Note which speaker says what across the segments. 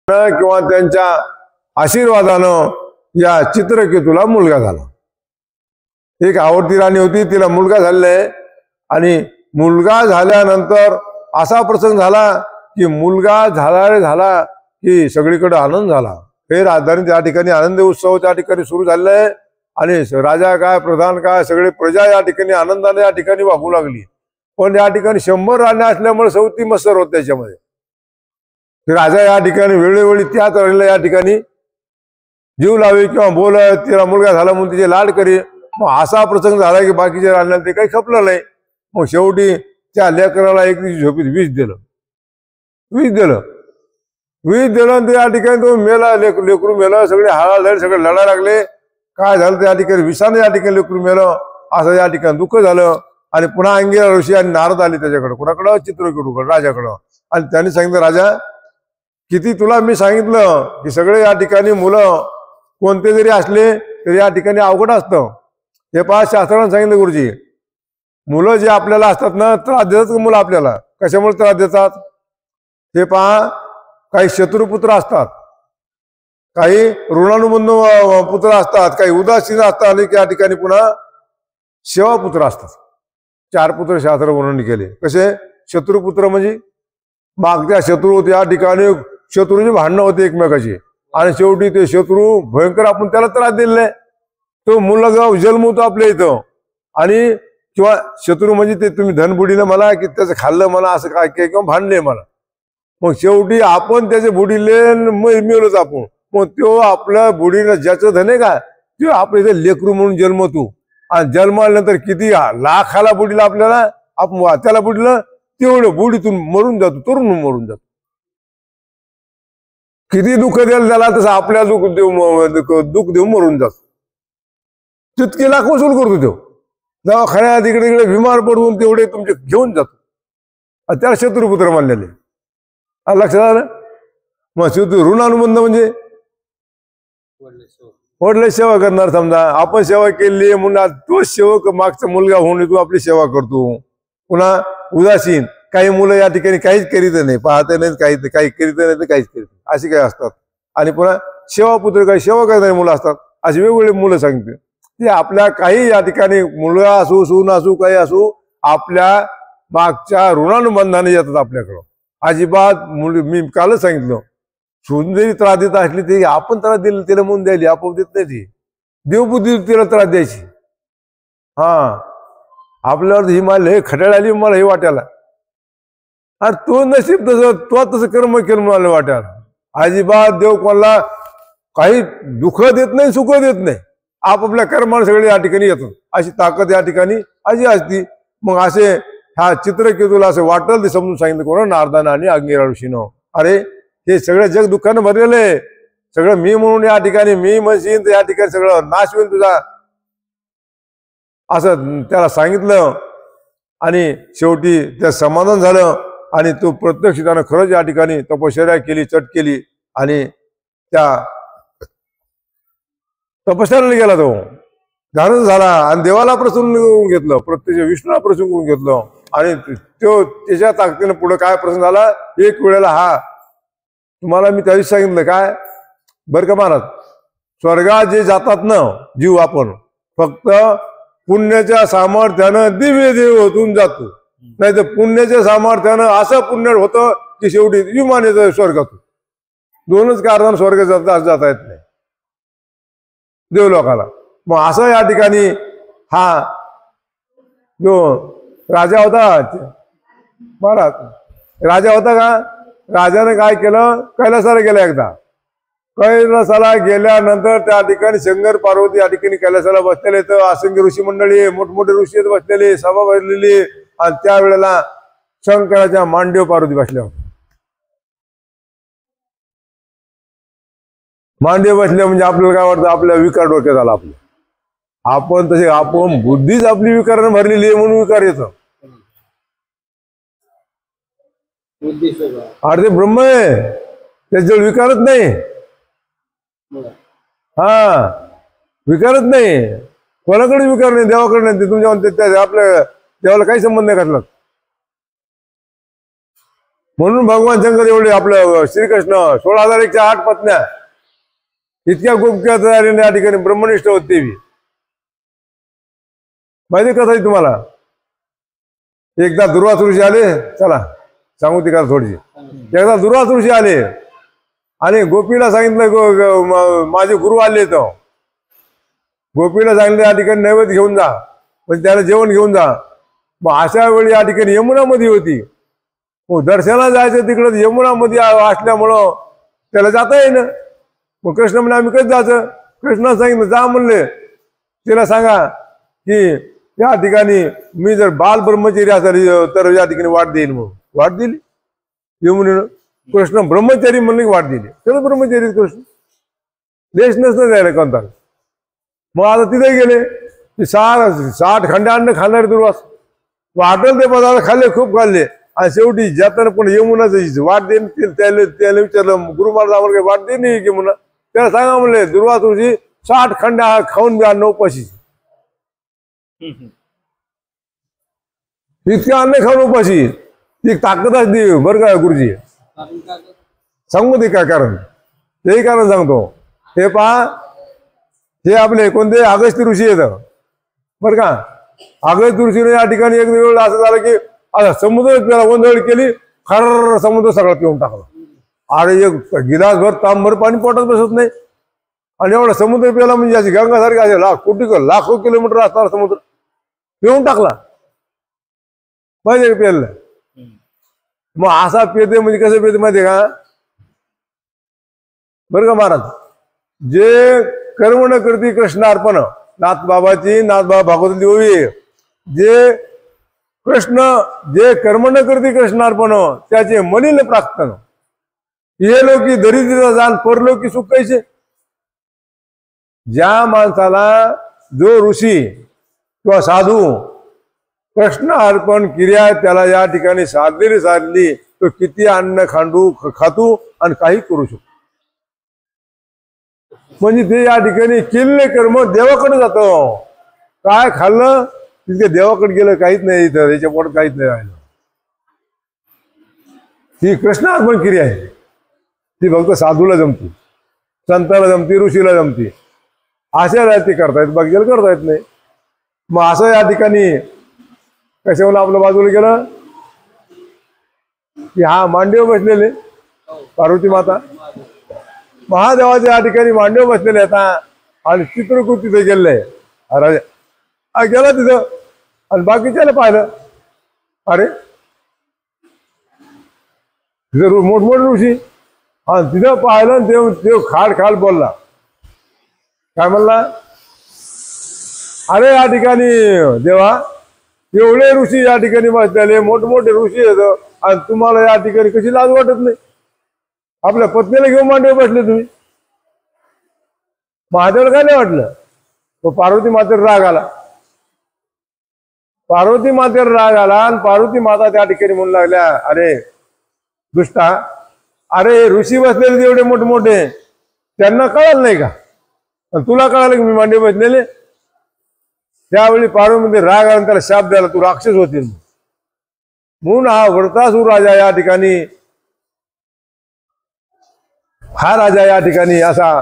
Speaker 1: किंवा त्यांच्या आशीर्वादानं या चित्रकेतूला मुलगा झाला। एक आवडती राणी होती, तिला मुलगा झालेला आणि मुलगा झाल्यानंतर असा प्रसंग झाला की मुलगा झाला की सगळीकडे आनंद झाला। हे राजधानी त्या ठिकाणी आनंद उत्सव त्या ठिकाणी सुरू झालेला आहे आणि राजा काय प्रधान काय सगळे प्रजा या ठिकाणी आनंदाने या ठिकाणी वागू लागली। पण या ठिकाणी 100 राण्या असल्यामुळे सवती मत्सर होत त्याच्यामध्ये। राजा या ठिकाणी वेळोवेळी त्याच राणीला या ठिकाणी जीव लावे किंवा बोल तिला मुलगा झाला म्हणून तिचे लाड करे। मग असा प्रसंग झाला की बाकीच्या राण्यांना ते काही खपलं नाही। मग शेवटी त्या लेकराला एक दिवशी झोपीत विष दिलं आणि त्या ठिकाणी तो मेला। लेकरू मेलं, सगळे हाळा झाले, सगळे लढा लागले। काय झालं त्या ठिकाणी विषाने या ठिकाणी लेकरू मेलं असं या ठिकाणी दुःख झालं। आणि पुन्हा अंगिरा ऋषी आणि नारद आले त्याच्याकडे, कुणाकडं चित्रकेतूकडे राजाकडं। आणि त्यांनी सांगितलं राजा किती तुला मी सांगितलं की सगळे या ठिकाणी मुलं कोणते जरी असले तरी या ठिकाणी अवघड असतं। हे पहा शास्त्रानं सांगितलं गुरुजी, मुलं जे आपल्याला असतात ना त्रास देतात मुलं आपल्याला। कशामुळे त्रास देतात हे पहा, काही शत्रुपुत्र असतात, काही ऋणानुबंध पुत्र असतात, काही उदासीन असतात आणि या ठिकाणी पुन्हा सेवापुत्र असतात। 4 पुत्र शास्त्र वर्णन केले। कसे शत्रुपुत्र म्हणजे मागच्या शत्रू होते, या ठिकाणी शत्रूची भांडणं होते एकमेकाची आणि शेवटी ते शत्रू भयंकर आपण त्याला त्रास दिलेला आहे। तो मुलगा जन्मवतो आपल्या इथं आणि किंवा शत्रू म्हणजे ते तुम्ही धन बुडीलं मला की त्याचं खाल्लं मला असं काय किंवा भांडले मला। मग शेवटी आपण त्याचे बुडीले मिळवलंच आपण। मग तो आपल्या बुडीला ज्याचं धन आहे का ते आपल्या इथे लेकरू म्हणून जन्मतो आणि जन्मानंतर किती लाखाला बुडीला आपल्याला आपण त्याला बुडलं तेवढं बुडीतून मरून जातो, तरुण मरून जातो। किती दुःख द्यायला त्याला तसं आपल्या दुःख देऊन मरून जातो। तितके लाख वसूल करतो तो दवाखान्यात इकडे इकडे बिमार पडून तेवढे तुमचे घेऊन जातो। त्याला शत्रुपुत्र मानलेले लक्षात आलं। मग शत्रू ऋणानुबंध म्हणजे वडील सेवा करणार। समजा आपण सेवा केली म्हणून तो सेवक मागचा मुलगा होऊन तू आपली सेवा करतो। पुन्हा उदासीन काही मुलं या ठिकाणी काहीच करीत नाही, पाहत नाही, काही करीत नाही तर काहीच करीत नाही अशी काही असतात। आणि पुन्हा सेवापुत्र काही सेवा करणारी मुलं असतात, अशी वेगवेगळी मुलं सांगते। ते आपल्या काही या ठिकाणी मुलगा असू सून असू काही असू आपल्या मागच्या ऋणानुबंधाने येतात आपल्याकडं। अजिबात मी कालच सांगितलं, सून जरी त्रास देत असली तरी आपण त्रास दिला तिला म्हणून द्यायली, आपोआप देत नाही ती देवबुद्धी तिला त्रास द्यायची। आपल्यावर ही मला हे खट्याळ आली मला हे वाटायला, अरे तो नशीब तसं कर्म केलं मला वाटायला। अजिबात देव कोणाला काही दुःख देत नाही, सुख देत नाही, आपापल्या कर्माने सगळे या ठिकाणी येतात। अशी ताकद या ठिकाणी अशी असती। मग असे ह्या चित्रकेतूला असं वाटलं ते समजून सांगितलं कोण नारदानं आणि अंगिरा ऋषीनं, अरे हे सगळं जग दुःखानं भरलेलं आहे, सगळं मी म्हणून या ठिकाणी मी म्हणशील तर या ठिकाणी सगळं नाश होईल तुझा असं त्याला सांगितलं। आणि शेवटी त्या समाधान झालं आणि तो प्रत्यक्ष त्यानं खरंच या ठिकाणी तपश्चर्या केली, चट केली आणि त्या तपश्चर्याला गेला तो ध्यान झाला आणि देवाला प्रसन्न करून घेतलं, प्रत्यक्ष विष्णूला प्रसन्न करून घेतलं। आणि तो त्याच्या ताकदीनं पुढे काय प्रसंग झाला एक वेळेला तुम्हाला मी त्यावेळी सांगितलं काय बरं का महाराज, स्वर्गात जे जातात ना जीव आपण फक्त पुण्याच्या सामर्थ्यानं दिव्य देव होतून जातो, नाही तर पुण्याच्या सामर्थ्यानं असं पुण्य होतं की शेवटी विमान येतं स्वर्गातून। दोनच कारण स्वर्ग जाता येत नाही देवलोकाला। मग असं या ठिकाणी जो राजा होता महाराज, राजा होता का, राजाने काय केलं कैलासाला गेला एकदा। कैलासाला गेल्यानंतर त्या ठिकाणी शंकर पार्वती या ठिकाणी कैलासाला बसलेले, तर असंख्य ऋषी मंडळी मोठमोठे ऋषी बसलेले, सभा भरलेली आणि त्यावेळेला शंकराच्या मांडीव पार्वती बसल्या होत्या। मांडीव बसल्या म्हणजे आपल्याला काय वाटतं आपल्या विकार डोक्यात आला आपल्या, आपण तसे आपण बुद्धीच आपली विकारानं भरलेली आहे म्हणून विकार येतं। अरे ते ब्रह्म आहे त्याच्याजवळ विकारच नाही, विकारच नाही, कोणाकडे विकार नाही, देवाकडे नाही। ते तुमच्या आपल्या देवाला काही संबंध नाही घातला। म्हणून भगवान शंकर एवढे आपलं श्रीकृष्ण 16,008 पत्न्या इतक्या गुप्त या ठिकाणी ब्रह्मनिष्ठ होते माहिती कसं आहे तुम्हाला. एकदा दुर्वास ऋषी आले, चला सांगू ती का थोडीशी. एकदा दुर्वास ऋषी आले आणि गोपीला सांगितलं माझे गुरु आले तो गोपीला सांगितलं या ठिकाणी नैवेद्य घेऊन जा, म्हणजे त्याला जेवण घेऊन जा. मग अशा वेळी या ठिकाणी यमुनामध्ये होती. दर्शनाला जायचं तिकडं यमुनामध्ये असल्यामुळं त्याला जाता येईना. मग कृष्ण म्हणे आम्ही कसं जायचं. कृष्ण सांगितलं जा म्हणले तिला सांगा की या ठिकाणी मी जर बाल ब्रह्मचारी असेल तर या ठिकाणी वाट देईल. मग वाट दिली यमुनेनं. कृष्ण ब्रह्मचारी म्हणले की वाट दिली. तर ब्रह्मचारी कृष्ण देश नसतं जायला कोणता. मग आता तिथे गेले की 60 खंड अन्न खाणारे दुर्वास वाटल ते पदार्थ खाल्ले, खूप खाल्ले. आणि शेवटी जाताना पण यमुनाच वाट देईन. त्याला विचारलं गुरु महाराज आम्हाला काही वाट देईन नाही यमुना. त्याला सांगा म्हणले दुर्वास ऋषी 60 खंड खाऊन घ्या 9 उपाशी. इतकं अन्न खाऊन उपाशी ती ताकदच दे बरं का गुरुजी. सांगू दे काय कारण, तेही कारण सांगतो. हे पहा हे आपले कोणते अगस्त्य ऋषी येतं बरं का. अगस्त्य ऋषीने या ठिकाणी एक वेळ असं झालं की आता समुद्र त्याला गोंधळ केली, खर समुद्र सगळं पिऊन टाकला. अरे एक गिलासभर तांभर पाणी पोटात बसत नाही. आणि एवढा समुद्र पिला म्हणजे अशी गंगासारखी असे लाखो किलोमीटर असणार समुद्र पिऊन टाकला माहिती का प्यायला. मग असा पेते म्हणजे कसं पेते माहितीये का बरं का महाराज. जे कर्म न करती कृष्णार्पण नाथबाबाची नाथबाबा भागवत ओवी. जे कृष्ण जे कर्म न करती कृष्णार्पण त्याचे मलिन प्राक्तन हे लोकी दरिद्रीचा जाण परलोकी सुख कैसे. ज्या माणसाला जो ऋषी किंवा साधू कृष्ण अर्पण क्रिया त्याला या ठिकाणी साधली तो किती अन्न खातो आणि काही करू शकतो. म्हणजे ते या ठिकाणी केलेले कर्म देवाकडे जातो. काय खाल्लं तिथे देवाकडे गेलं काहीच नाही. इथं त्याच्या पोटात काहीच नाही राहिलं. ही कृष्ण अर्पण क्रिया आहे. ती फक्त साधूला जमती, संताला जमती, ऋषीला जमती. अशा ती करतायत बाकीला करता येत नाही. मग असं या ठिकाणी कशावर आपलं बाजूला गेलं की हा मांडीवर बसलेले पार्वती माता महादेवाच्या या ठिकाणी मांडीवर बसलेले आता. आणि चित्रकूट तिथे गेलेलं आहे. गेला तिथं आणि बाकीच्याला पाहिलं. अरे तिथं मोठमोठे ऋषी आणि तिथं पाहिलं ते खाड बोलला. काय म्हणला. अरे या ठिकाणी देवा एवढे ऋषी या ठिकाणी बसलेले मोठमोठे ऋषी येतं आणि तुम्हाला या ठिकाणी कशी लाज वाटत नाही. आपल्या पत्नीला घेऊन मांडीवर बसले तुम्ही. महादेवाला काय नाही वाटलं. तो पार्वती मातेला राग आला. पार्वती मातेला राग आला आणि पार्वती माता त्या ठिकाणी म्हणू लागल्या अरे दुष्टा, अरे ऋषी बसलेले एवढे मोठमोठे त्यांना कळलं नाही का. तुला कळालं की मी मांडी बसलेले. त्यावेळी पार्वतीमध्ये राग आला त्याला शाप द्यायला तू राक्षस होतील म्हणून हा वृत्रासुर राजा या ठिकाणी हा राजा या ठिकाणी असा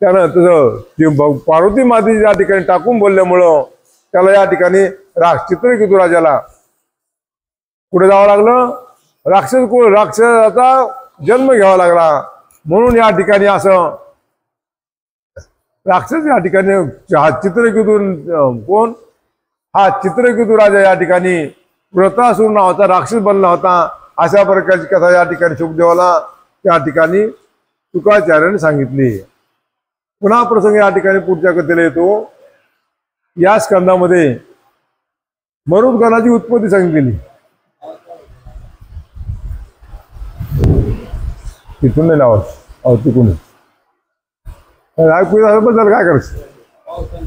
Speaker 1: त्यानं तुझं पार्वती मातेची या ठिकाणी टाकून बोलल्यामुळं त्याला या ठिकाणी चित्रकेतू राजाला कुठे जावं लागलं. राक्षसाचा जन्म घ्यावा लागला. म्हणून या ठिकाणी असं राक्षस या ठिकाणी हा चित्रकेतू कोण हा चित्रकेतू राजा या ठिकाणी वृत्रासुर नावाचा राक्षस बनला होता. अशा प्रकारची कथा या ठिकाणी शुकदेवाला त्या ठिकाणी शुक्राचार्याने सांगितली. पुन्हा प्रसंग या ठिकाणी पुढच्या कथेला येतो. या स्कंदामध्ये मरुदगणाची उत्पत्ती सांगितली. तिथून नाही लावत तिकडून ऐकू बद्दल काय करायचं.